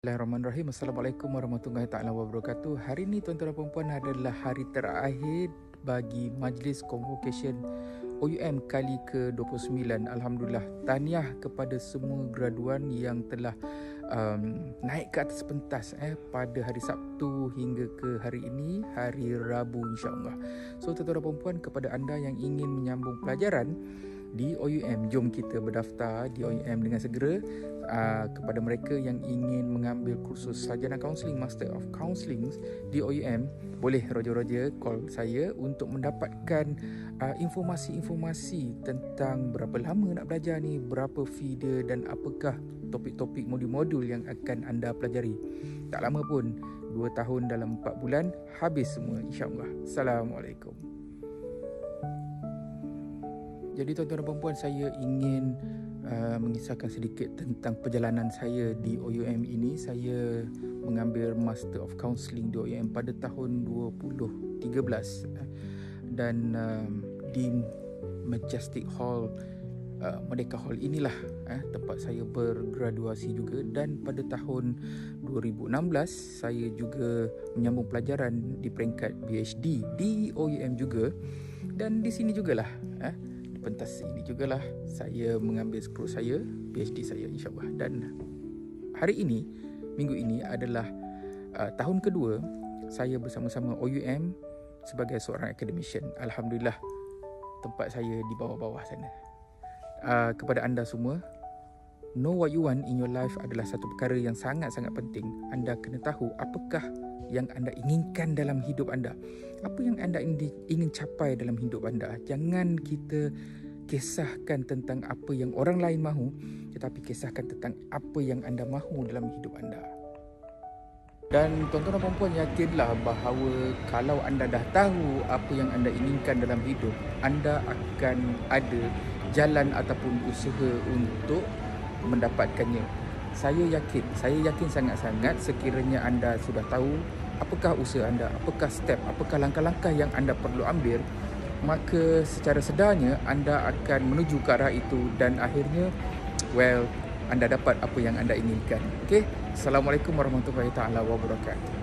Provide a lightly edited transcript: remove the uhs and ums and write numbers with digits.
Bismillahirrahmanirrahim. Assalamualaikum warahmatullahi taala wabarakatuh. Hari ini tuan-tuan dan puan-puan adalah hari terakhir bagi majlis convocation OUM kali ke-29. Alhamdulillah, tahniah kepada semua graduan yang telah naik ke atas pentas pada hari Sabtu hingga ke hari ini, hari Rabu insya-Allah. So tuan-tuan dan puan-puan, kepada anda yang ingin menyambung pelajaran di OUM, jom kita berdaftar di OUM dengan segera. Kepada mereka yang ingin mengambil kursus sarjana kaunseling, Master of Counselling di OUM, boleh roja-roja call saya untuk mendapatkan informasi-informasi tentang berapa lama nak belajar ni, berapa fee dia dan apakah topik-topik modul-modul yang akan anda pelajari. Tak lama pun, 2 tahun dalam 4 bulan habis semua insya-Allah. Assalamualaikum. Jadi tuan-tuan dan puan-puan, saya ingin mengisahkan sedikit tentang perjalanan saya di OUM ini. Saya mengambil Master of Counselling di OUM pada tahun 2013 dan di Majestic Hall, Merdeka Hall inilah tempat saya bergraduasi juga. Dan pada tahun 2016 saya juga menyambung pelajaran di peringkat PhD di OUM juga. Dan di sini jugalah pentas ini jugalah saya mengambil skor saya, PhD saya insya-Allah. Dan hari ini, minggu ini adalah tahun kedua saya bersama-sama OUM sebagai seorang academician. Alhamdulillah, tempat saya di bawah-bawah sana. Kepada anda semua, know what you want in your life adalah satu perkara yang sangat-sangat penting. Anda kena tahu apakah yang anda inginkan dalam hidup anda. Apa yang anda ingin capai dalam hidup anda. Jangan kita kisahkan tentang apa yang orang lain mahu, tetapi kisahkan tentang apa yang anda mahu dalam hidup anda. Dan tuan-tuan dan puan-puan, yakinlah bahawa kalau anda dah tahu apa yang anda inginkan dalam hidup, anda akan ada jalan ataupun usaha untuk mendapatkannya. Saya yakin sangat-sangat sekiranya anda sudah tahu apakah usaha anda, apakah step, apakah langkah-langkah yang anda perlu ambil, maka secara sedarnya anda akan menuju ke arah itu dan akhirnya anda dapat apa yang anda inginkan. Okey, Assalamualaikum warahmatullahi taala wabarakatuh.